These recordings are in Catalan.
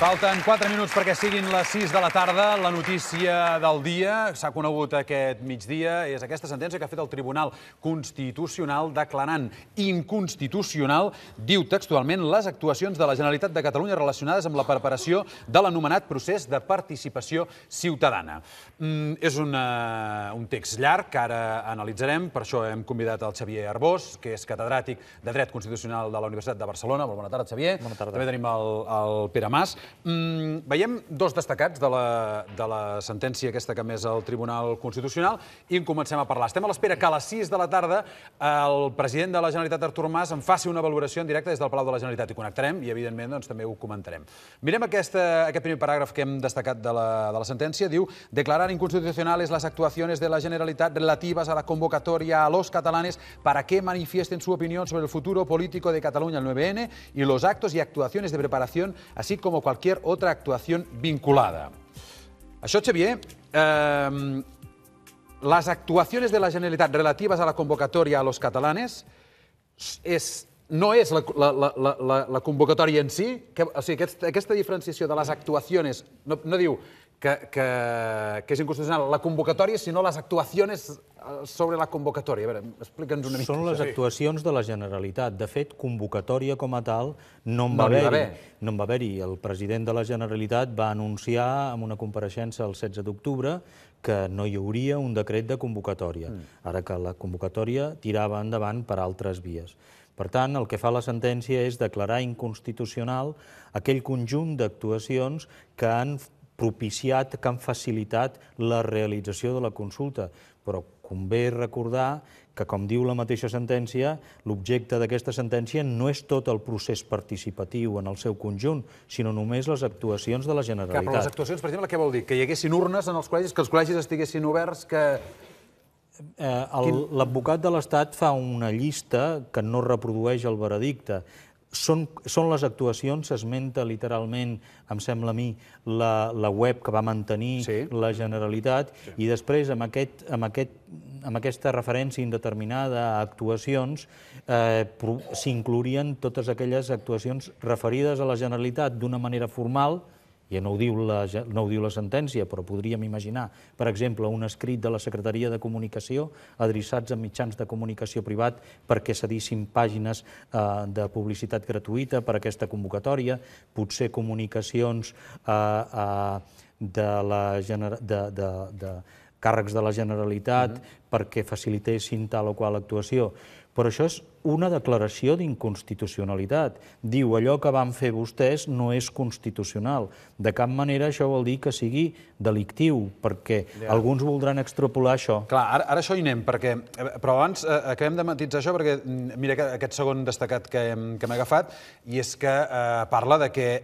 Falten 4 minuts perquè siguin les 6 de la tarda. La notícia del dia, s'ha conegut aquest migdia, és aquesta sentència que ha fet el Tribunal Constitucional declarant inconstitucional, diu textualment, les actuacions de la Generalitat de Catalunya relacionades amb la preparació de l'anomenat procés de participació ciutadana. És un text llarg que ara analitzarem, per això hem convidat el Xavier Arbós, que és catedràtic de Dret Constitucional de la Universitat de Barcelona. Bona tarda, Xavier. Bona tarda. També tenim el Pere Mas. Veiem dos destacats de la sentència aquesta que ha emès el Tribunal Constitucional i en comencem a parlar. Estem a l'espera que a les 6 de la tarda el president de la Generalitat, Artur Mas, en faci una valoració en directe des del Palau de la Generalitat. I connectarem i, evidentment, també ho comentarem. Mirem aquest primer paràgraf que hem destacat de la sentència. Diu: declarar inconstitucionales las actuaciones de la Generalitat relativas a la convocatoria a los catalanes para que manifiesten su opinión sobre el futuro político de Cataluña, el 9N, y los actos y actuaciones de preparación, así como cualquier otra actuación vinculada. Això, Xavier, las actuaciones de la Generalitat relativas a la convocatoria a los catalanes no és la convocatòria en si? O sigui, aquesta diferenciació de les actuacions no diu que és inconstitucional la convocatòria, sinó les actuacions sobre la convocatòria. A veure, explica'ns una mica. Són les actuacions de la Generalitat. De fet, convocatòria com a tal no en va haver-hi. El president de la Generalitat va anunciar en una compareixença el 16 d'octubre que no hi hauria un decret de convocatòria, ara que la convocatòria tirava endavant per altres vies. Per tant, el que fa la sentència és declarar inconstitucional aquell conjunt d'actuacions que han propiciat, que han facilitat la realització de la consulta. Però convé recordar que, com diu la mateixa sentència, l'objecte d'aquesta sentència no és tot el procés participatiu en el seu conjunt, sinó només les actuacions de la Generalitat. Però les actuacions, per exemple, què vol dir? Que hi haguessin urnes en els col·legis, que els col·legis estiguessin oberts, que... L'advocat de l'Estat fa una llista que no reprodueix el veredicte. Són les actuacions, s'esmenta literalment, em sembla a mi, la web que va mantenir la Generalitat, i després, amb aquesta referència indeterminada a actuacions, s'inclourien totes aquelles actuacions referides a la Generalitat d'una manera formal. Ja no ho diu la sentència, però podríem imaginar, per exemple, un escrit de la Secretaria de Comunicació adreçats a mitjans de comunicació privat perquè cedissin pàgines de publicitat gratuïta per a aquesta convocatòria, potser comunicacions de càrrecs de la Generalitat perquè facilitessin tal o qual actuació. Però això és una declaració d'inconstitucionalitat. Diu, allò que van fer vostès no és constitucional. De cap manera això vol dir que sigui delictiu, perquè alguns voldran extrapolar això. Clar, ara això hi anem, però abans acabem de matisar això, perquè mira aquest segon destacat que m'he agafat, i és que parla de que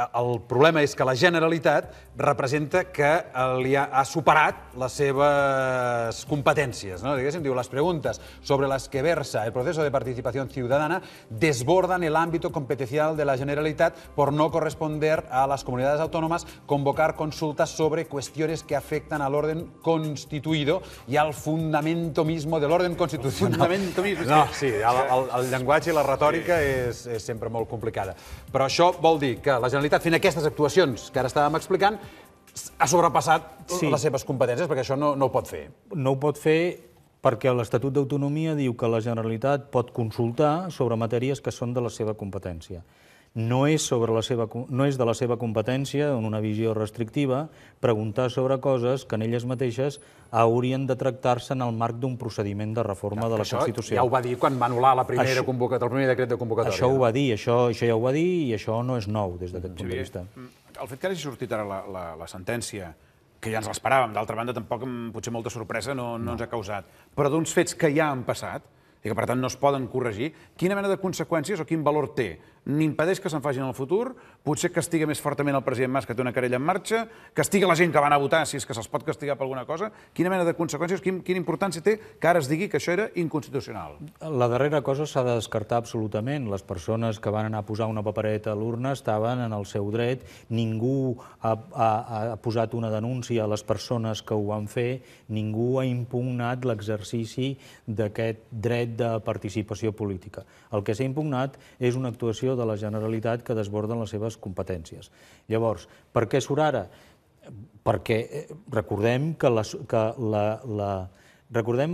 el problema és que la Generalitat representa que ha superat les seves competències. Diu, les preguntes sobre las que versa el proceso de participación ciudadana desbordan el ámbito competencial de la Generalitat por no corresponder a las comunidades autónomas convocar consultas sobre cuestiones que afectan al orden constituido y al fundamento mismo del orden constitucional. Fundamento mismo. No, sí, el llenguatge i la retòrica és sempre molt complicada. Però això vol dir que la Generalitat, fent aquestes actuacions que ara estàvem explicant, ha sobrepassat les seves competències, perquè això no ho pot fer. No ho pot fer perquè l'Estatut d'Autonomia diu que la Generalitat pot consultar sobre matèries que són de la seva competència. No és de la seva competència, en una visió restrictiva, preguntar sobre coses que en elles mateixes haurien de tractar-se en el marc d'un procediment de reforma de la Constitució. Ja ho va dir quan va anul·lar el primer decret de convocatòria. Això ho va dir, això ja ho va dir, i això no és nou des d'aquest punt de vista. El fet que hagi sortit ara la sentència, que ja ens l'esperàvem, d'altra banda tampoc potser molta sorpresa no ens ha causat, però d'uns fets que ja han passat, i que per tant no es poden corregir, quina mena de conseqüències o quin valor té? N'impedeix que se'n facin en el futur? Potser castiga més fortament el president Mas, que té una querella en marxa? Castiga la gent que va anar a votar, si és que se'ls pot castigar per alguna cosa? Quina mena de conseqüències, quina importància té que ara es digui que això era inconstitucional? La darrera cosa s'ha de descartar absolutament. Les persones que van anar a posar una papereta a l'urna estaven en el seu dret. Ningú ha posat una denúncia a les persones que ho van fer. Ningú ha impugnat l'exercici d'aquest dret de participació política. El que s'ha impugnat és una actuació administració de la Generalitat que desborden les seves competències. Llavors, per què surt ara? Perquè recordem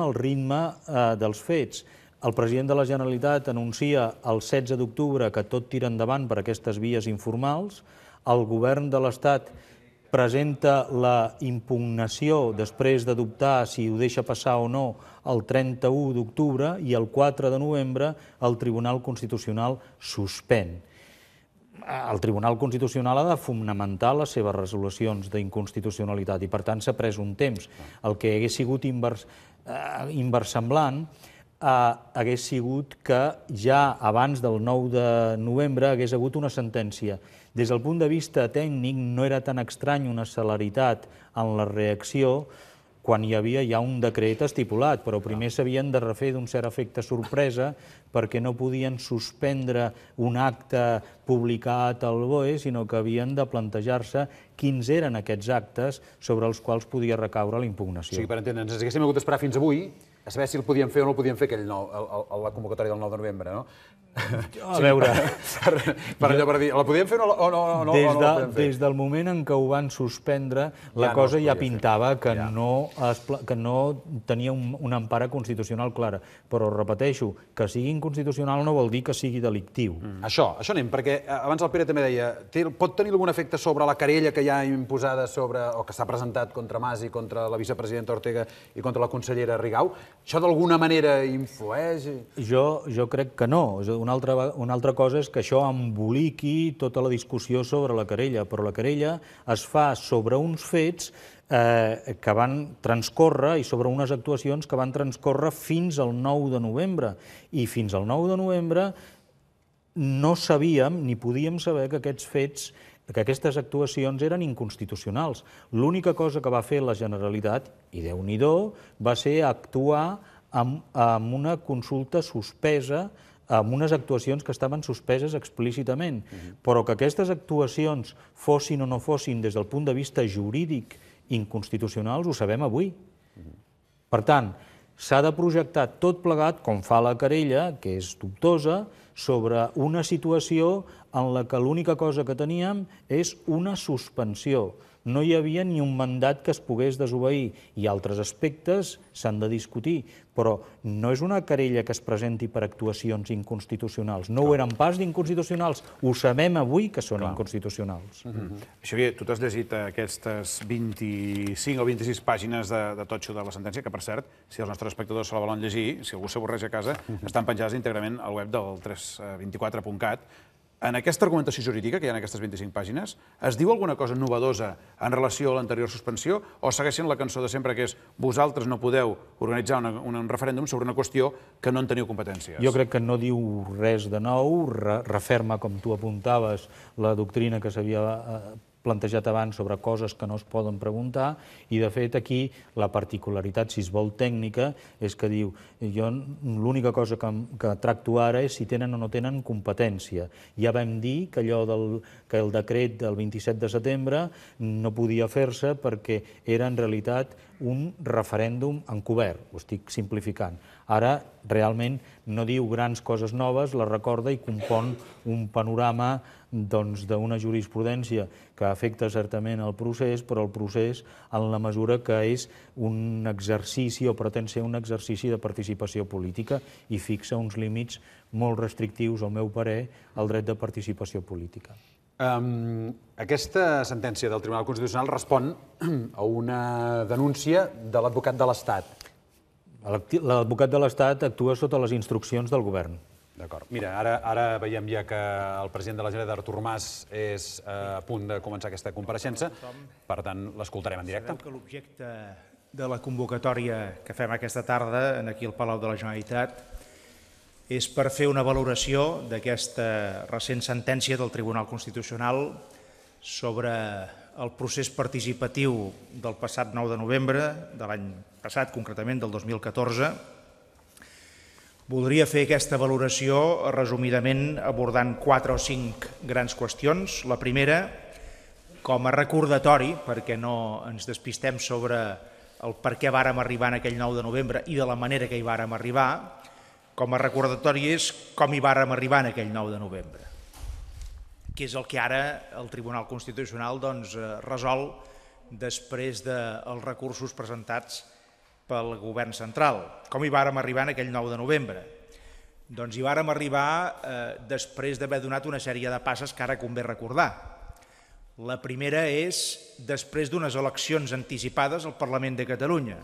el ritme dels fets. El president de la Generalitat anuncia el 16 d'octubre que tot tira endavant per aquestes vies informals, el govern de l'Estat presenta la impugnació després d'adoptar si ho deixa passar o no el 31 d'octubre i el 4 de novembre el Tribunal Constitucional suspèn. El Tribunal Constitucional ha de fonamentar les seves resolucions d'inconstitucionalitat i per tant s'ha pres un temps. El que hagués sigut inversemblant hagués sigut que ja abans del 9 de novembre hagués hagut una sentència. Des del punt de vista tècnic no era tan estrany una celeritat en la reacció quan hi havia ja un decret estipulat, però primer s'havien de refer d'un cert efecte sorpresa perquè no podien suspendre un acte publicat al BOE, sinó que havien de plantejar-se quins eren aquests actes sobre els quals podia recaure la impugnació. O sigui, per entendre'ns, ens haguéssim hagut d'esperar fins avui a saber si el podíem fer o no el podíem fer la convocatòria del 9 de novembre, no? A veure... Per allò, per dir, la podíem fer o no la podem fer? Des del moment en què ho van suspendre, la cosa ja pintava que no tenia una empara constitucional clara. Però repeteixo, que sigui inconstitucional no vol dir que sigui delictiu. Això anem, perquè abans el Pere també deia, pot tenir algun efecte sobre la querella que hi ha imposada o que s'ha presentat contra Mas i contra la vicepresidenta Ortega i contra la consellera Rigau? Això d'alguna manera influeix? Jo crec que no. Una altra cosa és que això emboliqui tota la discussió sobre la querella, però la querella es fa sobre uns fets que van transcórrer i sobre unes actuacions que van transcórrer fins al 9 de novembre. I fins al 9 de novembre no sabíem ni podíem saber que aquests fets, que aquestes actuacions eren inconstitucionals. L'única cosa que va fer la Generalitat, i Déu-n'hi-do, va ser actuar amb una consulta suspesa, amb unes actuacions que estaven suspeses explícitament, però que aquestes actuacions fossin o no fossin des del punt de vista jurídic inconstitucionals ho sabem avui. Per tant, s'ha de projectar tot plegat, com fa la querella, que és dubtosa, sobre una situació en la que l'única cosa que teníem és una suspensió. No hi havia ni un mandat que es pogués desobeir i altres aspectes s'han de discutir, però no és una querella que es presenti per actuacions inconstitucionals. No ho eren pas d'inconstitucionals, ho sabem avui que són inconstitucionals. Xavier, tu t'has llegit aquestes 25 o 26 pàgines de totxo de la sentència, que per cert, si els nostres espectadors se la volen llegir, si algú s'avorreix a casa, estan penjades íntegrament al web del 324.cat. En aquesta argumentació jurídica, que hi ha en aquestes 25 pàgines, es diu alguna cosa novedosa en relació a l'anterior suspensió o segueixen la cançó de sempre que és vosaltres no podeu organitzar un referèndum sobre una qüestió que no en teniu competències? Jo crec que no diu res de nou, referma, com tu apuntaves, la doctrina que s'havia plantejat abans sobre coses que no es poden preguntar i, de fet, aquí la particularitat, si es vol tècnica, és que diu jo l'única cosa que tracto ara és si tenen o no tenen competència. Ja vam dir que que el decret del 27 de setembre no podia fer-se perquè era en realitat un referèndum encobert, ho estic simplificant. Ara, realment, no diu grans coses noves, la recorda i compon un panorama d'una jurisprudència que afecta certament el procés, però el procés en la mesura que és un exercici o pretén ser un exercici de participació política i fixa uns límits molt restrictius, al meu parer, al dret de participació política. Aquesta sentència del Tribunal Constitucional respon a una denúncia de l'advocat de l'Estat. L'advocat de l'Estat actua sota les instruccions del govern. D'acord. Mira, ara veiem ja que el president de la Generalitat, Artur Mas, és a punt de començar aquesta compareixença. Per tant, l'escoltarem en directe. Sabeu que l'objecte de la convocatòria que fem aquesta tarda aquí al Palau de la Generalitat és per fer una valoració d'aquesta recent sentència del Tribunal Constitucional sobre el procés participatiu del passat 9 de novembre, de l'any passat, concretament del 2014. Voldria fer aquesta valoració resumidament abordant 4 o 5 grans qüestions. La primera, com a recordatori, perquè no ens despistem sobre el per què vàrem arribar en aquell 9 de novembre i de la manera que hi vàrem arribar, com a recordatori és com hi vàrem arribar en aquell 9 de novembre. que és el que ara el Tribunal Constitucional resol després dels recursos presentats pel govern central. Com hi vàrem arribar en aquell 9 de novembre? Doncs hi vàrem arribar després d'haver donat una sèrie de passes que ara convé recordar. La primera és després d'unes eleccions anticipades al Parlament de Catalunya,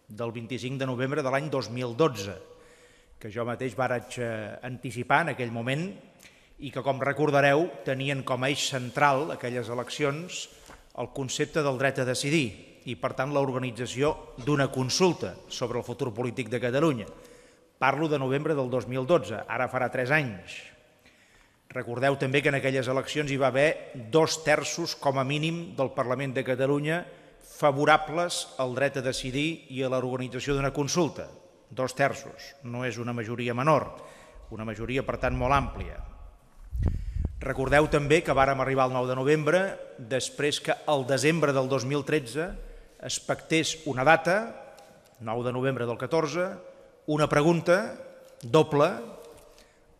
del 25 de novembre de l'any 2012, que jo mateix vaig anticipar en aquell moment i que, com recordareu, tenien com a eix central aquelles eleccions el concepte del dret a decidir i, per tant, l'organització d'una consulta sobre el futur polític de Catalunya. Parlo de novembre del 2012, ara farà 3 anys. Recordeu també que en aquelles eleccions hi va haver 2/3, com a mínim, del Parlament de Catalunya favorables al dret a decidir i a l'organització d'una consulta. 2/3, no és una majoria menor, una majoria, per tant, molt àmplia. Recordeu també que vàrem arribar al 9 de novembre després que al desembre del 2013 es pactés una data, 9 de novembre del 14, una pregunta doble: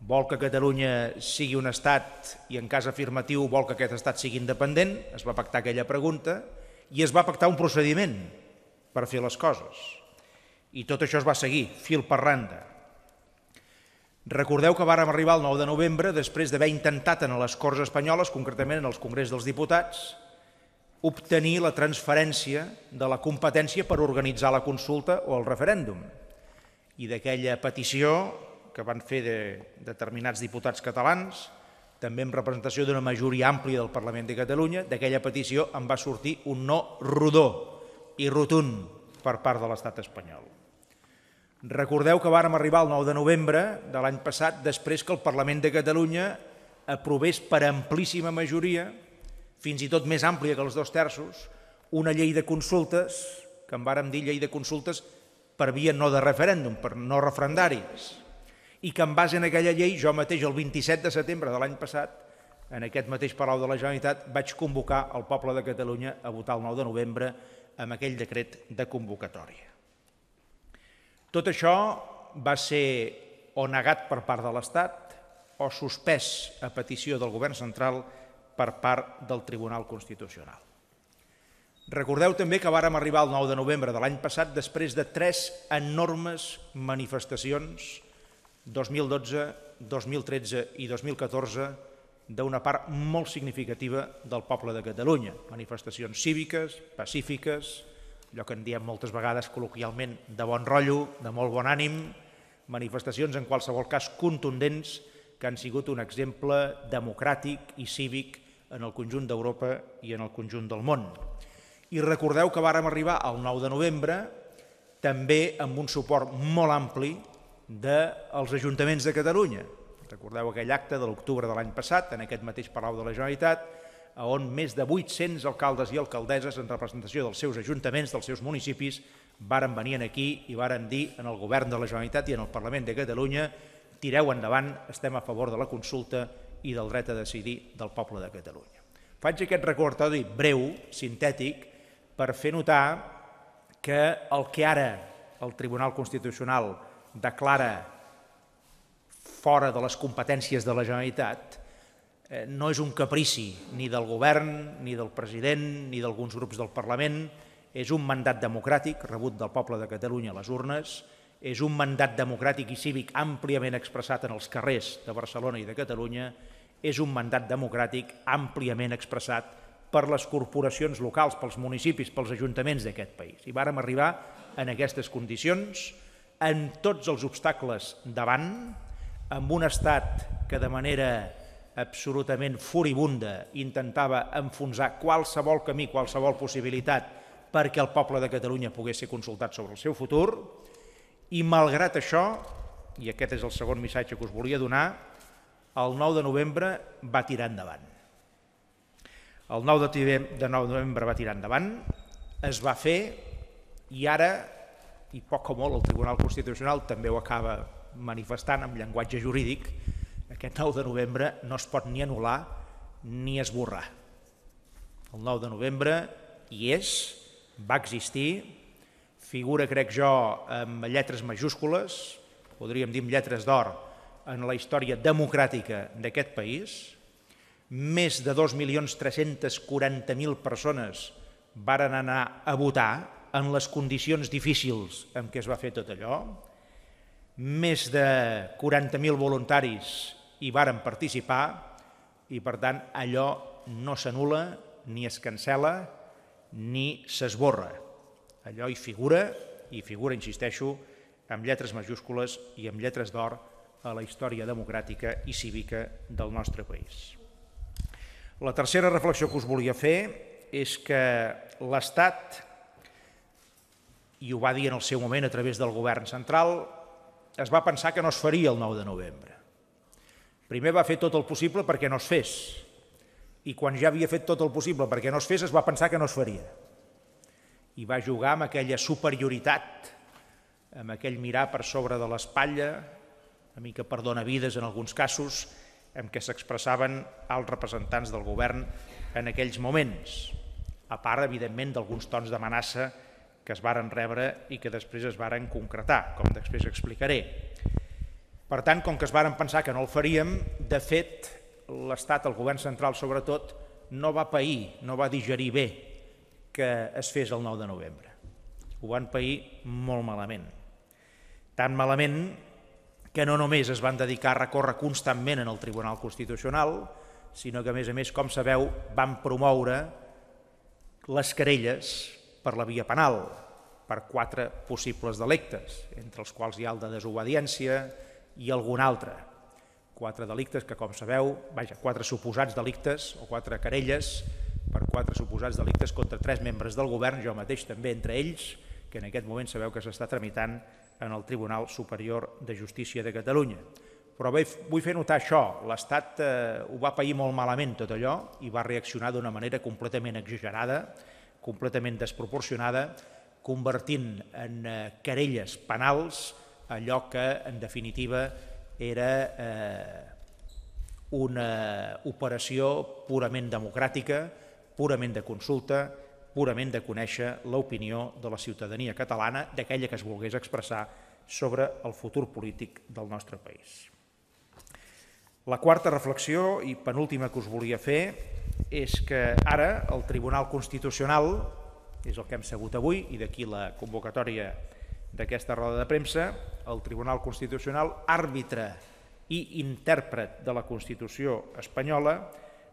vol que Catalunya sigui un estat i, en cas afirmatiu, vol que aquest estat sigui independent. Es va pactar aquella pregunta i es va pactar un procediment per fer les coses. I tot això es va seguir, fil per randa. Recordeu que vàrem arribar al 9 de novembre després d'haver intentat en les Corts Espanyoles, concretament en el Congrés dels Diputats, obtenir la transferència de la competència per organitzar la consulta o el referèndum. I d'aquella petició que van fer determinats diputats catalans, també en representació d'una majoria àmplia del Parlament de Catalunya, d'aquella petició en va sortir un no rodó i rotund per part de l'estat espanyol. Recordeu que vàrem arribar al 9 de novembre de l'any passat després que el Parlament de Catalunya aprovés per amplíssima majoria, fins i tot més àmplia que els 2/3, una llei de consultes, que en vàrem dir llei de consultes per via no de referèndum, per no referendaris, i que en base en aquella llei jo mateix el 27 de setembre de l'any passat, en aquest mateix Palau de la Generalitat, vaig convocar el poble de Catalunya a votar el 9 de novembre amb aquell decret de convocatòria. Tot això va ser o negat per part de l'Estat o suspès a petició del govern central per part del Tribunal Constitucional. Recordeu també que vàrem arribar al 9 de novembre de l'any passat després de 3 enormes manifestacions, 2012, 2013 i 2014, d'una part molt significativa del poble de Catalunya. Manifestacions cíviques, pacífiques, allò que en diem moltes vegades col·loquialment de bon rotllo, de molt bon ànim, manifestacions en qualsevol cas contundents que han sigut un exemple democràtic i cívic en el conjunt d'Europa i en el conjunt del món. I recordeu que vàrem arribar al 9 de novembre també amb un suport molt ampli dels ajuntaments de Catalunya. Recordeu aquell acte de l'octubre de l'any passat, en aquest mateix Palau de la Generalitat, on més de 800 alcaldes i alcaldesses en representació dels seus ajuntaments, dels seus municipis, varen venir aquí i varen dir en el govern de la Generalitat i en el Parlament de Catalunya: tireu endavant, estem a favor de la consulta i del dret a decidir del poble de Catalunya. Faig aquest recordatori breu, sintètic, per fer notar que el que ara el Tribunal Constitucional declara fora de les competències de la Generalitat no és un caprici ni del govern, ni del president, ni d'alguns grups del Parlament, és un mandat democràtic rebut del poble de Catalunya a les urnes, és un mandat democràtic i cívic àmpliament expressat en els carrers de Barcelona i de Catalunya, és un mandat democràtic àmpliament expressat per les corporacions locals, pels municipis, pels ajuntaments d'aquest país. I vàrem arribar en aquestes condicions, amb tots els obstacles davant, amb un estat que de manera absolutament furibunda intentava enfonsar qualsevol camí, qualsevol possibilitat perquè el poble de Catalunya pogués ser consultat sobre el seu futur, i malgrat això, i aquest és el segon missatge que us volia donar, el 9 de novembre va tirar endavant. El 9 de novembre va tirar endavant, es va fer, i ara, i poc o molt, el Tribunal Constitucional també ho acaba manifestant amb llenguatge jurídic, aquest 9 de novembre no es pot ni anul·lar ni esborrar. El 9 de novembre hi és, va existir, figura, crec jo, amb lletres majúscules, podríem dir amb lletres d'or, en la història democràtica d'aquest país. més de 2.340.000 persones varen anar a votar en les condicions difícils en què es va fer tot allò, més de 40.000 voluntaris hi varen participar i, per tant, allò no s'anul·la, ni es cancel·la, ni s'esborra. Allò hi figura, insisteixo, amb lletres majúscules i amb lletres d'or a la història democràtica i cívica del nostre país. La tercera reflexió que us volia fer és que l'Estat, i ho va dir en el seu moment a través del govern central, es va pensar que no es faria el 9 de novembre. Primer va fer tot el possible perquè no es fes, i quan ja havia fet tot el possible perquè no es fes, es va pensar que no es faria. I va jugar amb aquella superioritat, amb aquell mirar per sobre de l'espatlla, una mica per donavides en alguns casos, en què s'expressaven els representants del govern en aquells moments, a part, evidentment, d'alguns tons d'amenaça que es varen rebre i que després es varen concretar, com després explicaré. Per tant, com que es varen pensar que no el faríem, de fet, l'Estat, el govern central sobretot, no va pair, no va digerir bé que es fes el 9 de novembre. Ho van pair molt malament. Tan malament que no només es van dedicar a recórrer constantment en el Tribunal Constitucional, sinó que, a més, com sabeu, van promoure les querelles per la via penal, per 4 possibles delictes, entre els quals hi ha el de desobediència i algun altre. 4 delictes que, com sabeu, 4 suposats delictes o 4 querelles per 4 suposats delictes contra 3 membres del govern, jo mateix també entre ells, que en aquest moment sabeu que s'està tramitant en el Tribunal Superior de Justícia de Catalunya. Però bé, vull fer notar això, l'Estat ho va pair molt malament tot allò i va reaccionar d'una manera completament exagerada, completament desproporcionada, convertint en querelles penals allò que, en definitiva, era una operació purament democràtica, purament de consulta, purament de conèixer l'opinió de la ciutadania catalana, d'aquella que es volgués expressar sobre el futur polític del nostre país. La quarta reflexió i penúltima que us volia fer és que ara el Tribunal Constitucional, és el que hem sabut avui, i d'aquí la convocatòria d'aquesta roda de premsa, el Tribunal Constitucional, àrbitre i intèrpret de la Constitució espanyola,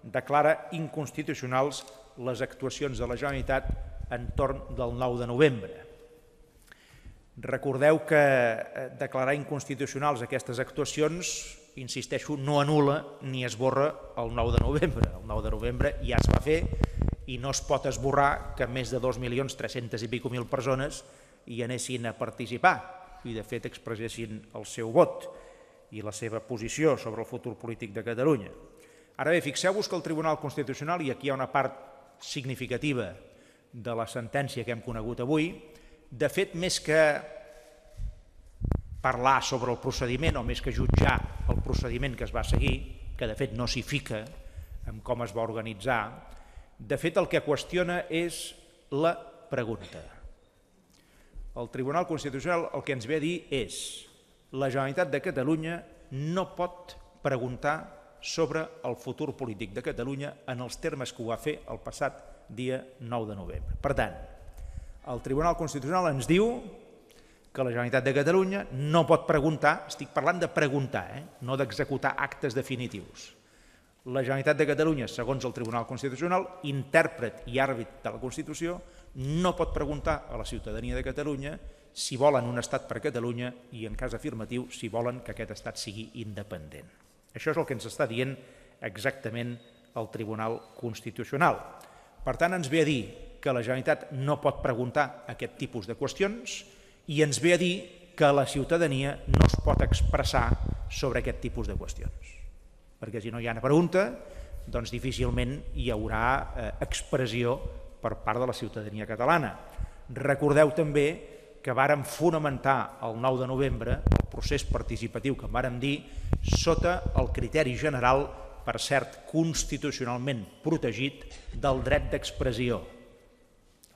declara inconstitucionals les actuacions de la Generalitat entorn del 9 de novembre. Recordeu que declarar inconstitucionals aquestes actuacions, insisteixo, no anul·la ni esborra el 9 de novembre. El 9 de novembre ja es va fer i no es pot esborrar que més de 2.300.000 persones hi anessin a participar i, de fet, expressessin el seu vot i la seva posició sobre el futur polític de Catalunya. Ara bé, fixeu-vos que el Tribunal Constitucional, i aquí hi ha una part significativa de la sentència que hem conegut avui, de fet, més que parlar sobre el procediment o més que jutjar el procediment que es va seguir, que de fet no s'hi fica en com es va organitzar, de fet el que qüestiona és la pregunta. El Tribunal Constitucional el que ens ve a dir és: la Generalitat de Catalunya no pot preguntar sobre el futur polític de Catalunya en els termes que ho va fer el passat dia 9 de novembre. Per tant, el Tribunal Constitucional ens diu que la Generalitat de Catalunya no pot preguntar, estic parlant de preguntar, no d'executar actes definitius. La Generalitat de Catalunya, segons el Tribunal Constitucional, intèrpret i àrbit de la Constitució, no pot preguntar a la ciutadania de Catalunya si volen un estat per Catalunya i, en cas afirmatiu, si volen que aquest estat sigui independent. Això és el que ens està dient exactament el Tribunal Constitucional. Per tant, ens ve a dir que la Generalitat no pot preguntar aquest tipus de qüestions i ens ve a dir que la ciutadania no es pot expressar sobre aquest tipus de qüestions. Perquè si no hi ha una pregunta, doncs difícilment hi haurà expressió per part de la ciutadania catalana. Recordeu també que vàrem fonamentar el 9 de novembre el procés participatiu que en vàrem dir sota el criteri general, per cert, constitucionalment protegit, del dret d'expressió.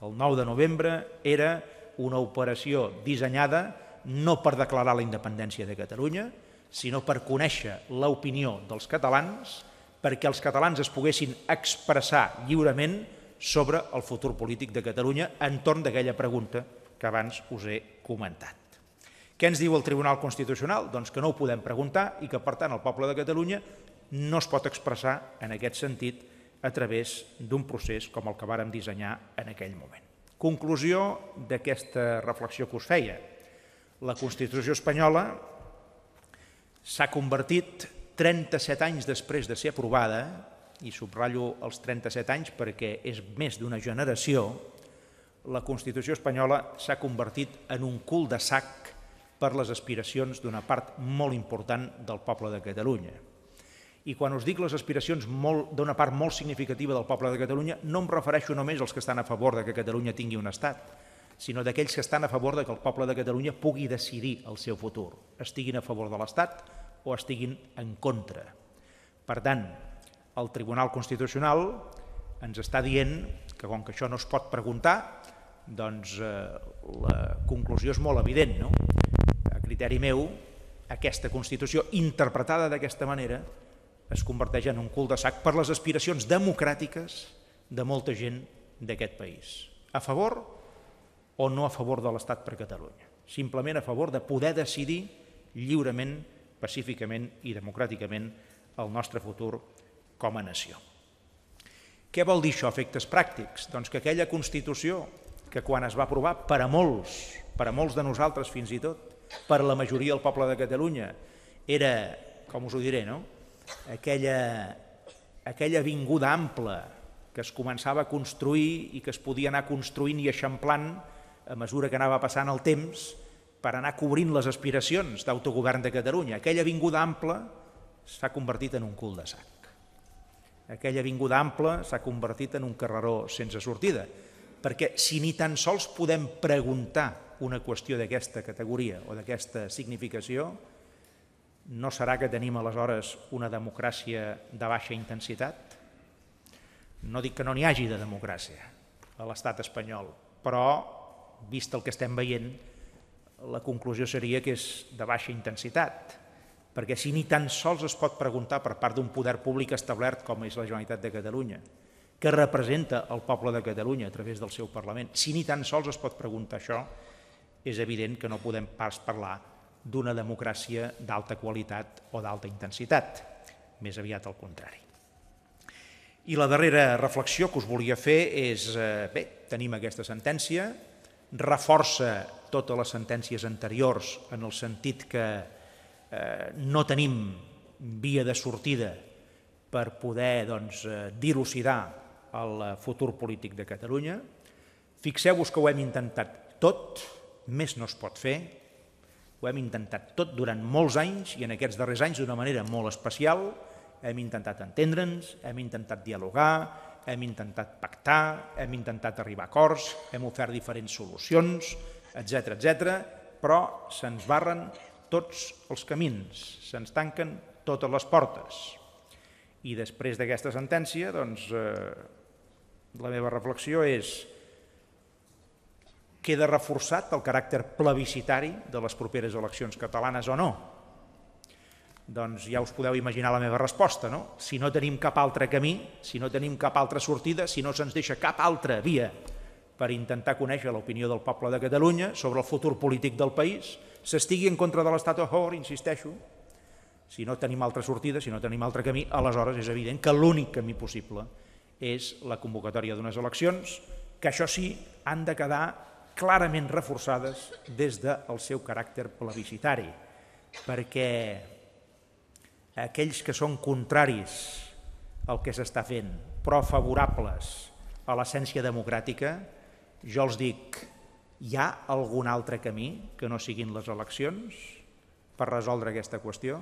El 9 de novembre era una operació dissenyada no per declarar la independència de Catalunya, sinó per conèixer l'opinió dels catalans, perquè els catalans es poguessin expressar lliurement sobre el futur polític de Catalunya entorn d'aquella pregunta que abans us he comentat. Què ens diu el Tribunal Constitucional? Doncs que no ho podem preguntar i que, per tant, el poble de Catalunya no es pot expressar en aquest sentit a través d'un procés com el que vàrem dissenyar en aquell moment. Conclusió d'aquesta reflexió que us feia. La Constitució espanyola s'ha convertit 37 anys després de ser aprovada, i subratllo els 37 anys perquè és més d'una generació, la Constitució espanyola s'ha convertit en un cul de sac per les aspiracions d'una part molt important del poble de Catalunya. I quan us dic les aspiracions d'una part molt significativa del poble de Catalunya, no em refereixo només als que estan a favor de que Catalunya tingui un estat, sinó d'aquells que estan a favor de que el poble de Catalunya pugui decidir el seu futur, estiguin a favor de l'estat o estiguin en contra. Per tant, el Tribunal Constitucional ens està dient que, com que això no es pot preguntar, doncs la conclusió és molt evident, no? A criteri meu, aquesta Constitució, interpretada d'aquesta manera, es converteix en un cul de sac per les aspiracions democràtiques de molta gent d'aquest país. A favor o no a favor de l'Estat per Catalunya. Simplement a favor de poder decidir lliurement, pacíficament i democràticament el nostre futur com a nació. Què vol dir això a efectes pràctics? Doncs que aquella Constitució que quan es va aprovar per a molts de nosaltres fins i tot, per a la majoria del poble de Catalunya, era, com us ho diré, no? Aquella avinguda ampla que es començava a construir i que es podia anar construint i eixamplant a mesura que anava passant el temps per anar cobrint les aspiracions d'autogovern de Catalunya. Aquella avinguda ampla s'ha convertit en un cul de sac. Aquella avinguda ampla s'ha convertit en un carreró sense sortida, perquè si ni tan sols podem preguntar una qüestió d'aquesta categoria o d'aquesta significació, no serà que tenim aleshores una democràcia de baixa intensitat? No dic que no n'hi hagi de democràcia a l'estat espanyol, però, vist el que estem veient, la conclusió seria que és de baixa intensitat, perquè si ni tan sols es pot preguntar per part d'un poder públic establert com és la Generalitat de Catalunya, que representa el poble de Catalunya a través del seu Parlament, si ni tan sols es pot preguntar això, és evident que no podem pas parlar d'una democràcia d'alta qualitat o d'alta intensitat, més aviat al contrari. I la darrera reflexió que us volia fer és, bé, tenim aquesta sentència, reforça totes les sentències anteriors en el sentit que no tenim via de sortida per poder dilucidar el futur polític de Catalunya. Fixeu-vos que ho hem intentat tot, més no es pot fer, ho hem intentat tot durant molts anys i en aquests darrers anys d'una manera molt especial. Hem intentat entendre'ns, hem intentat dialogar, hem intentat pactar, hem intentat arribar a acords, hem ofert diferents solucions, etc., però se'ns barren tots els camins, se'ns tanquen totes les portes. I després d'aquesta sentència, doncs, la meva reflexió és: queda reforçat el caràcter plebiscitari de les properes eleccions catalanes o no? Doncs ja us podeu imaginar la meva resposta, no? Si no tenim cap altre camí, si no tenim cap altra sortida, si no se'ns deixa cap altra via per intentar conèixer l'opinió del poble de Catalunya sobre el futur polític del país, s'estigui en contra de l'estat o a favor, insisteixo, si no tenim altra sortida, si no tenim altre camí, aleshores és evident que l'únic camí possible és la convocatòria d'unes eleccions que, això sí, han de quedar clarament reforçades des del seu caràcter plebiscitari, perquè aquells que són contraris al que s'està fent, però favorables a l'essència democràtica, jo els dic: hi ha algun altre camí que no siguin les eleccions per resoldre aquesta qüestió?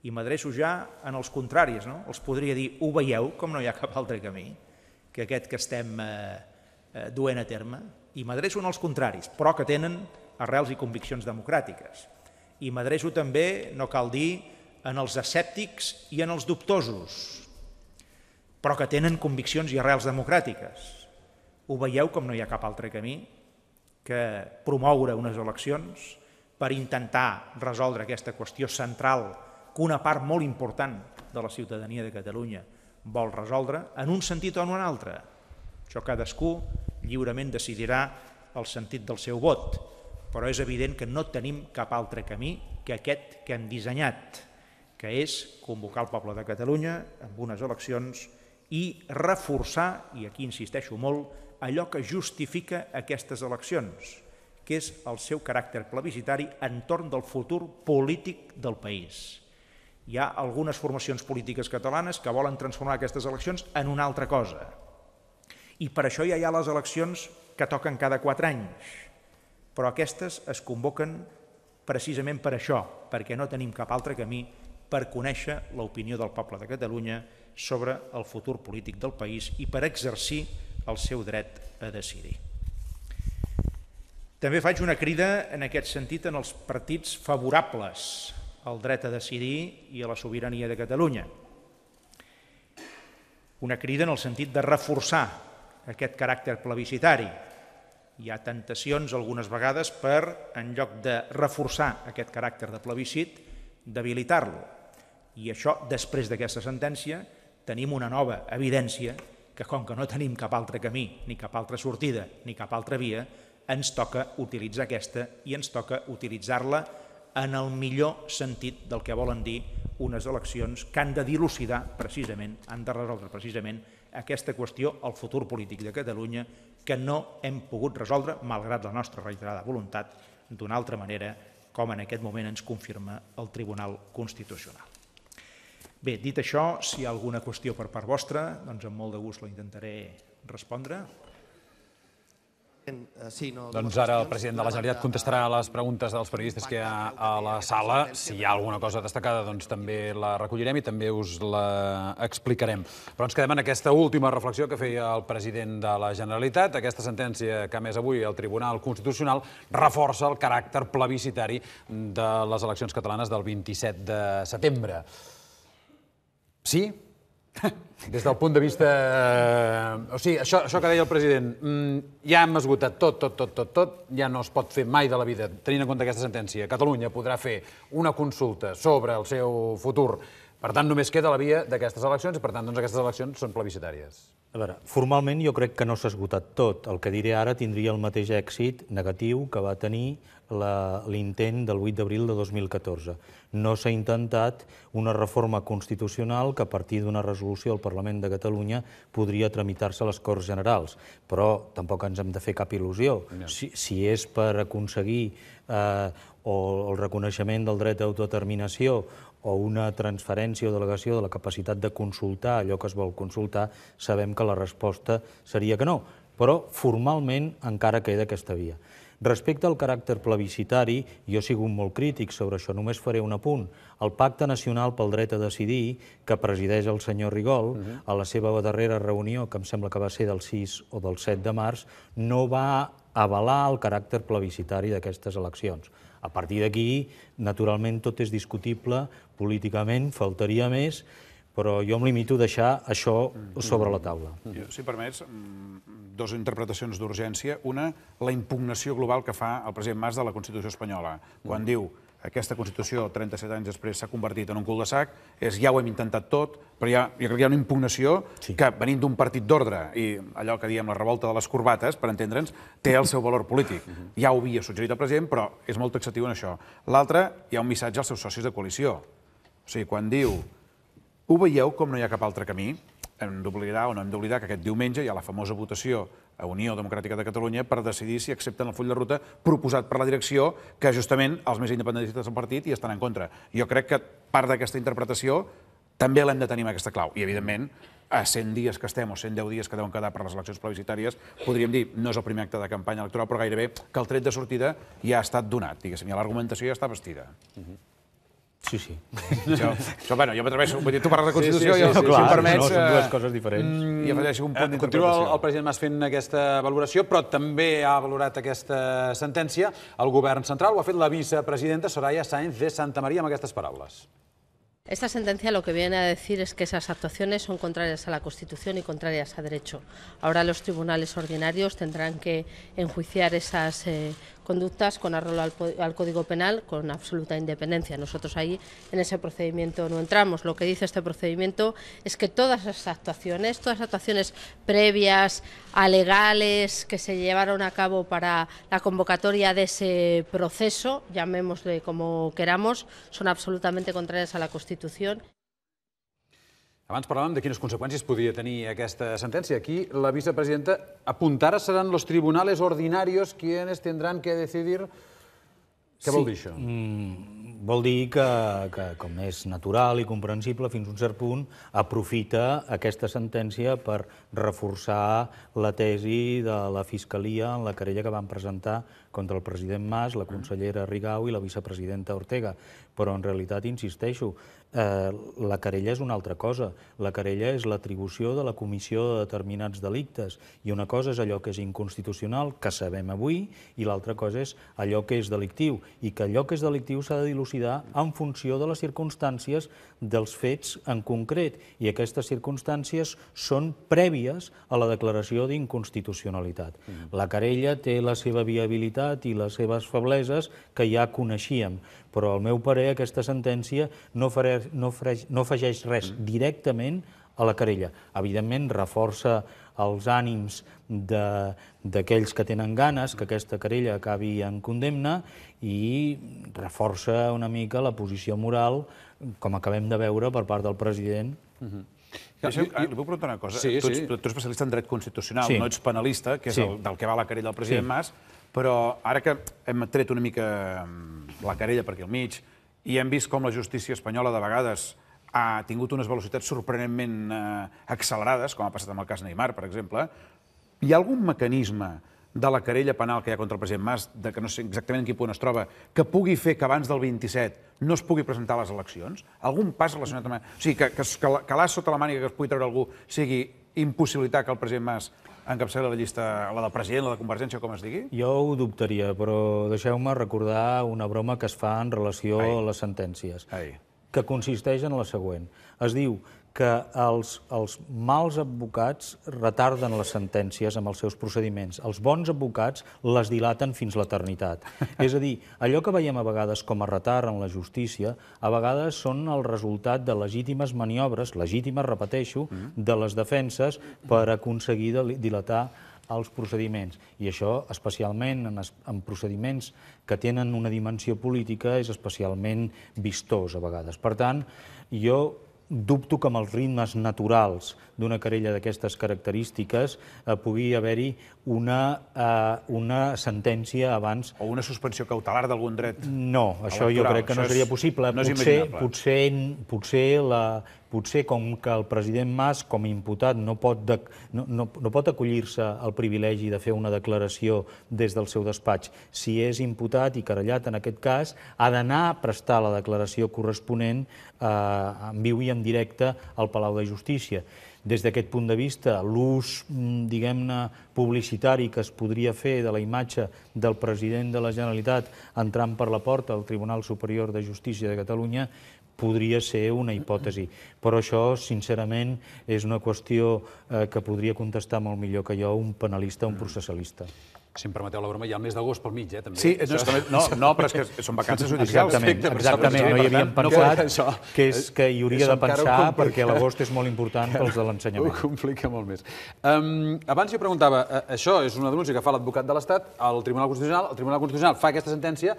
I m'adreço ja als contraris, no? Els podria dir: ho veieu com no hi ha cap altre camí que aquest que estem duent a terme? I m'adreço als contraris, però que tenen arrels i conviccions democràtiques. I m'adreço també, no cal dir, als escèptics i als dubtosos, però que tenen conviccions i arrels democràtiques. Ho veieu com no hi ha cap altre camí que promoure unes eleccions per intentar resoldre aquesta qüestió central que una part molt important de la ciutadania de Catalunya vol resoldre, en un sentit o en un altre. Això cadascú lliurement decidirà el sentit del seu vot, però és evident que no tenim cap altre camí que aquest que hem dissenyat, que és convocar el poble de Catalunya amb unes eleccions i reforçar, i aquí insisteixo molt, allò que justifica aquestes eleccions, que és el seu caràcter plebiscitari entorn del futur polític del país. Hi ha algunes formacions polítiques catalanes que volen transformar aquestes eleccions en una altra cosa. I per això ja hi ha les eleccions que toquen cada 4 anys. Però aquestes es convoquen precisament per això, perquè no tenim cap altre camí per conèixer l'opinió del poble de Catalunya sobre el futur polític del país i per exercir el seu dret a decidir. També faig una crida en aquest sentit en els partits favorables al dret a decidir i a la sobirania de Catalunya. Una crida en el sentit de reforçar aquest caràcter plebiscitari. Hi ha tentacions algunes vegades per, en lloc de reforçar aquest caràcter de plebiscit, debilitar-lo. I això, després d'aquesta sentència, tenim una nova evidència que, com que no tenim cap altre camí, ni cap altra sortida, ni cap altra via, ens toca utilitzar aquesta i ens toca utilitzar-la en el millor sentit del que volen dir unes eleccions que han de dilucidar precisament, han de resoldre precisament aquesta qüestió, el futur polític de Catalunya, que no hem pogut resoldre, malgrat la nostra reiterada voluntat, d'una altra manera, com en aquest moment ens confirma el Tribunal Constitucional. Bé, dit això, si hi ha alguna qüestió per part vostra, doncs amb molt de gust la intentaré respondre. Doncs ara el president de la Generalitat contestarà a les preguntes dels periodistes que hi ha a la sala. Si hi ha alguna cosa destacada, doncs també la recollirem i també us la explicarem. Però ens quedem en aquesta última reflexió que feia el president de la Generalitat. Aquesta sentència que ha emès avui el Tribunal Constitucional reforça el caràcter plebiscitari de les eleccions catalanes del 27 de setembre. Sí? Des del punt de vista... O sigui, això que deia el president, ja hem esgotat tot, ja no es pot fer mai de la vida, tenint en compte aquesta sentència. Catalunya podrà fer una consulta sobre el seu futur. Per tant, només queda la via d'aquestes eleccions i, per tant, doncs aquestes eleccions són plebiscitàries. A veure, formalment jo crec que no s'ha esgotat tot. El que diré ara tindria el mateix èxit negatiu que va tenir l'intent del 8 d'abril de 2014. No s'ha intentat una reforma constitucional que a partir d'una resolució al Parlament de Catalunya podria tramitar-se a les Corts Generals, però tampoc ens hem de fer cap il·lusió. Si és per aconseguir el reconeixement del dret d'autodeterminació o una transferència o delegació de la capacitat de consultar allò que es vol consultar, sabem que la resposta seria que no, però formalment encara queda aquesta via. Respecte al caràcter plebiscitari, jo he sigut molt crític sobre això, només faré un apunt. El Pacte Nacional pel Dret a Decidir, que presideix el senyor Rigol, a la seva darrera reunió, que em sembla que va ser del 6 o del 7 de març, no va avalar el caràcter plebiscitari d'aquestes eleccions. A partir d'aquí, naturalment, tot és discutible políticament, faltaria més, però jo em limito a deixar això sobre la taula. Si permets, dues interpretacions d'urgència. Una, la impugnació global que fa el president Mas de la Constitució espanyola. Quan diu aquesta Constitució, 37 anys després, s'ha convertit en un cul de sac, és ja ho hem intentat tot, però jo crec que hi ha una impugnació que, venint d'un partit d'ordre, i allò que diem la revolta de les corbates, per entendre'ns, té el seu valor polític. Ja ho havia suggerit el president, però és molt taxatiu en això. L'altre, hi ha un missatge als seus socis de coalició. O sigui, quan diu ho veieu com no hi ha cap altre camí? Hem d'oblidar o no hem d'oblidar que aquest diumenge hi ha la famosa votació a Unió Democràtica de Catalunya per decidir si accepten el full de ruta proposat per la direcció, que justament els més independentistes del partit hi estan en contra. Jo crec que part d'aquesta interpretació també l'hem de tenir amb aquesta clau. I, evidentment, a 100 dies que estem o 110 dies que deuen quedar per les eleccions plebiscitàries, podríem dir, no és el primer acte de campanya electoral, però gairebé que el tret de sortida ja ha estat donat, diguéssim, i l'argumentació ja està vestida. Sí, sí. Bueno, jo m'atreveixo, vull dir, tu parles de Constitució, si em permets... són dues coses diferents. I afegeixo un punt d'interpretació. Continua el president Mas fent aquesta valoració, però també ha valorat aquesta sentència. El govern central ho ha fet la vicepresidenta Soraya Sáenz de Santamaría amb aquestes paraules. Esta sentencia lo que viene a decir es que esas actuaciones son contrarias a la Constitución y contrarias a derecho. Ahora los tribunales ordinarios tendrán que enjuiciar esas conductas con arreglo al Código Penal con absoluta independencia. Nosotros ahí en ese procedimiento no entramos. Lo que dice este procedimiento es que todas las actuaciones previas a legales que se llevaron a cabo para la convocatoria de ese proceso, llamémosle como queramos, son absolutamente contrarias a la Constitución. Abans parlàvem de quines conseqüències podia tenir aquesta sentència. Aquí la vicepresidenta apunta ara seran los tribunales ordinarios quienes tendrán que decidir. Què vol dir això? Vol dir que, com és natural i comprensible, fins a un cert punt, aprofita aquesta sentència per reforçar la tesi de la Fiscalia en la querella que van presentar contra el president Mas, la consellera Rigau i la vicepresidenta Ortega. Però, en realitat, insisteixo, la querella és una altra cosa. La querella és l'atribució de la comissió de determinats delictes. I una cosa és allò que és inconstitucional, que sabem avui, i l'altra cosa és allò que és delictiu. I que allò que és delictiu s'ha de dilucidar en funció de les circumstàncies dels fets en concret. I aquestes circumstàncies són prèvies a la declaració d'inconstitucionalitat. La querella té la seva viabilitat i les seves febleses que ja coneixíem, però al meu parer aquesta sentència no afegeix res directament a la querella. Evidentment reforça els ànims d'aquells que tenen ganes que aquesta querella acabi en condemna i reforça una mica la posició moral, com acabem de veure per part del president. Li puc preguntar una cosa? Tu ets especialista en dret constitucional, no ets penalista, que és del que va la querella del president Mas, però ara que hem tret una mica la querella per aquí al mig i hem vist com la justícia espanyola de vegades ha tingut unes velocitats sorprenentment accelerades, com ha passat amb el cas Neymar, per exemple, hi ha algun mecanisme de la querella penal que hi ha contra el president Mas, que no sé exactament en quin punt es troba, que pugui fer que abans del 27 no es pugui presentar a les eleccions? Algun pas relacionat amb... O sigui, que l'as sota la màniga que es pugui treure algú sigui impossibilitar que el president Mas encapçali la llista, la del president, la de Convergència, com es digui? Jo ho dubtaria, però deixeu-me recordar una broma que es fa en relació a les sentències, que consisteix en la següent. Es diu que els mals advocats retarden les sentències amb els seus procediments. Els bons advocats les dilaten fins l'eternitat. És a dir, allò que veiem a vegades com a retard en la justícia, a vegades són el resultat de legítimes maniobres, legítimes, repeteixo, de les defenses per aconseguir dilatar els procediments. I això, especialment en procediments que tenen una dimensió política, és especialment vistós a vegades. Per tant, jo dubto que amb els ritmes naturals d'una querella d'aquestes característiques pugui haver-hi una sentència abans... O una suspensió cautelar d'algun dret? No, això jo crec que no seria possible. Potser com que el president Mas, com a imputat, no pot acollir-se al privilegi de fer una declaració des del seu despatx. Si és imputat i querellat en aquest cas, ha d'anar a prestar la declaració corresponent en viu i en directe al Palau de Justícia. Des d'aquest punt de vista, l'ús, diguem-ne, publicitari que es podria fer de la imatge del president de la Generalitat entrant per la porta al Tribunal Superior de Justícia de Catalunya podria ser una hipòtesi. Però això, sincerament, és una qüestió que podria contestar molt millor que jo un penalista o un processalista. Si em permeteu la broma, hi ha el mes d'agost pel mig, també. Sí, no, però és que són vacances judicials. Exactament, no hi havíem pensat que hi hauria de pensar perquè l'agost és molt important pels de l'ensenyament. Ho complica molt més. Abans jo preguntava, això és una denúncia que fa l'advocat de l'Estat al Tribunal Constitucional, el Tribunal Constitucional fa aquesta sentència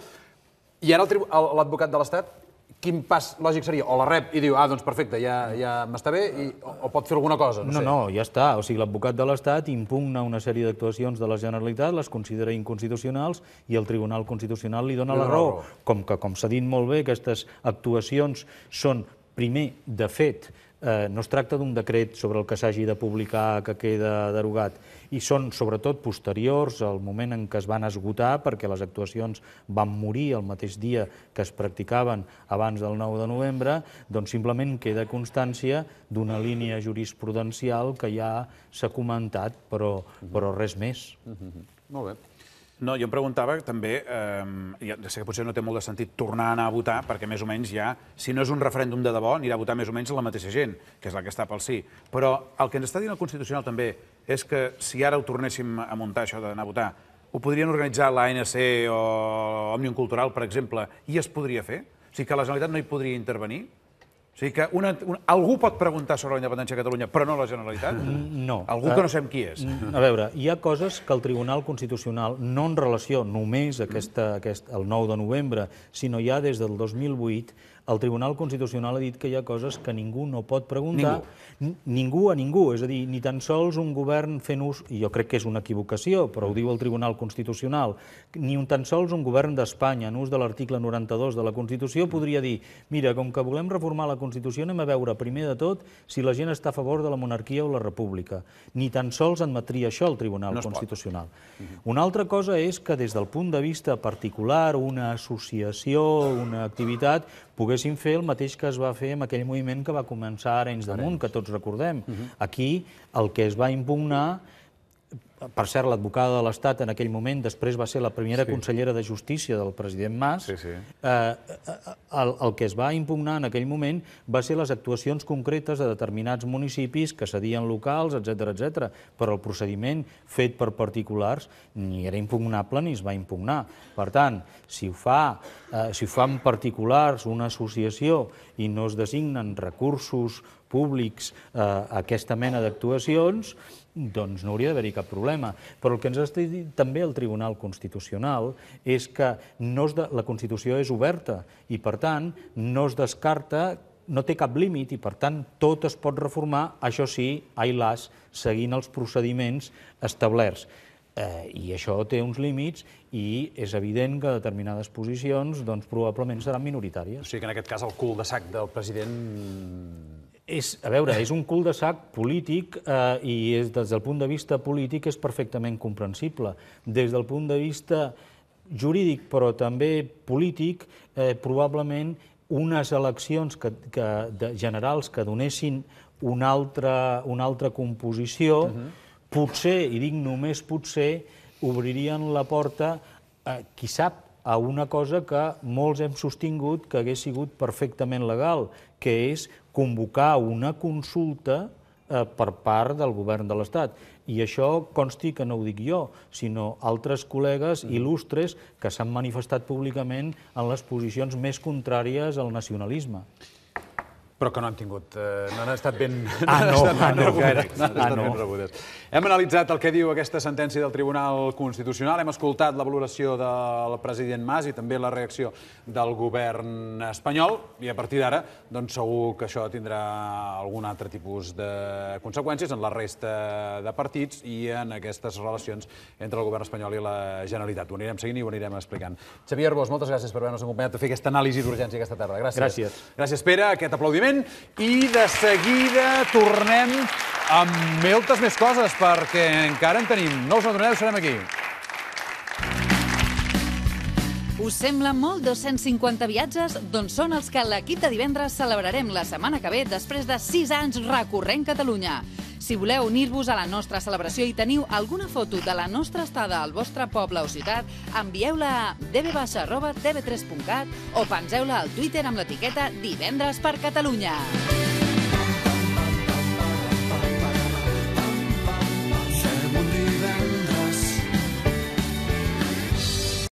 i ara l'advocat de l'Estat quin pas lògic seria? O la rep i diu, doncs perfecte, ja m'està bé, o pot fer alguna cosa? No, ja està. O sigui, l'advocat de l'Estat impugna una sèrie d'actuacions de la Generalitat, les considera inconstitucionals i el Tribunal Constitucional li dona la raó. Com que, com s'ha dit molt bé, aquestes actuacions són, primer, de fet, no es tracta d'un decret sobre el que s'hagi de publicar que queda derogat, i són, sobretot, posteriors al moment en què es van esgotar, perquè les actuacions van morir el mateix dia que es practicaven abans del 9 de novembre, doncs simplement queda constància d'una línia jurisprudencial que ja s'ha comentat, però res més. Molt bé. No, jo em preguntava també, ja sé que potser no té molt de sentit tornar a anar a votar, perquè més o menys ja, si no és un referèndum de debò, anirà a votar més o menys la mateixa gent, que és la que està pel sí. Però el que ens està dient el Constitucional també és que si ara ho tornéssim a muntar, això d'anar a votar, ho podrien organitzar l'ANC o Òmnium Cultural, per exemple, i es podria fer? O sigui, que la Generalitat no hi podria intervenir? O sigui, que algú pot preguntar sobre la independència de Catalunya, però no la Generalitat? No. Algú que no sabem qui és. A veure, hi ha coses que el Tribunal Constitucional, no en relació només el 9 de novembre, sinó ja des del 2008, el Tribunal Constitucional ha dit que hi ha coses que ningú no pot preguntar. Ningú a ningú, és a dir, ni tan sols un govern fent ús, i jo crec que és una equivocació, però ho diu el Tribunal Constitucional, ni tan sols un govern d'Espanya en ús de l'article 92 de la Constitució podria dir, mira, com que volem reformar la Constitució, anem a veure primer de tot si la gent està a favor de la monarquia o la república. Ni tan sols admetria això el Tribunal Constitucional. Una altra cosa és que des del punt de vista particular, una associació, una activitat, poguessin fer el mateix que es va fer amb aquell moviment que va començar a Arenys de Munt, que tots recordem. Aquí el que es va impugnar, per cert, l'advocada de l'Estat en aquell moment, després va ser la primera consellera de Justícia del president Mas, el que es va impugnar en aquell moment va ser les actuacions concretes de determinats municipis que cedien locals, etc. Però el procediment fet per particulars ni era impugnable ni es va impugnar. Per tant, si ho fan particulars, una associació, i no es designen recursos públics a aquesta mena d'actuacions, doncs no hauria d'haver-hi cap problema. Però el que ens ha dit també el Tribunal Constitucional és que la Constitució és oberta i, per tant, no es descarta, no té cap límit i, per tant, tot es pot reformar, això sí, ai las, seguint els procediments establerts. I això té uns límits i és evident que determinades posicions probablement seran minoritàries. O sigui que en aquest cas el cul de sac del president... A veure, és un cul de sac polític i des del punt de vista polític és perfectament comprensible. Des del punt de vista jurídic, però també polític, probablement unes eleccions generals que donessin una altra composició, potser, i dic només potser, obririen la porta, qui sap, a una cosa que molts hem sostingut que hagués sigut perfectament legal, que és convocar una consulta per part del govern de l'Estat. I això consti que no ho dic jo, sinó altres col·legues il·lustres que s'han manifestat públicament en les posicions més contràries al nacionalisme. Però que no han tingut... no han estat ben... no rebudes. Hem analitzat el que diu aquesta sentència del Tribunal Constitucional, hem escoltat la valoració del president Mas i també la reacció del govern espanyol, i a partir d'ara, doncs segur que això tindrà algun altre tipus de conseqüències en la resta de partits i en aquestes relacions entre el govern espanyol i la Generalitat. Ho anirem seguint i ho anirem explicant. Xavier Arbós, moltes gràcies per haver-nos acompanyat a fer aquesta anàlisi d'urgència aquesta tarda. Gràcies. Gràcies, Pere, aquest aplaudiment. I de seguida tornem amb moltes més coses, perquè encara en tenim. No us n'adoneu, serem aquí. Us sembla molt 250 viatges? Doncs són els que l'equip de divendres celebrarem la setmana que ve després de 6 anys recorrent Catalunya. Si voleu unir-vos a la nostra celebració i teniu alguna foto de la nostra estada al vostre poble o ciutat, envieu-la a db@tv3.cat o pengeu-la al Twitter amb l'etiqueta Divendres per Catalunya.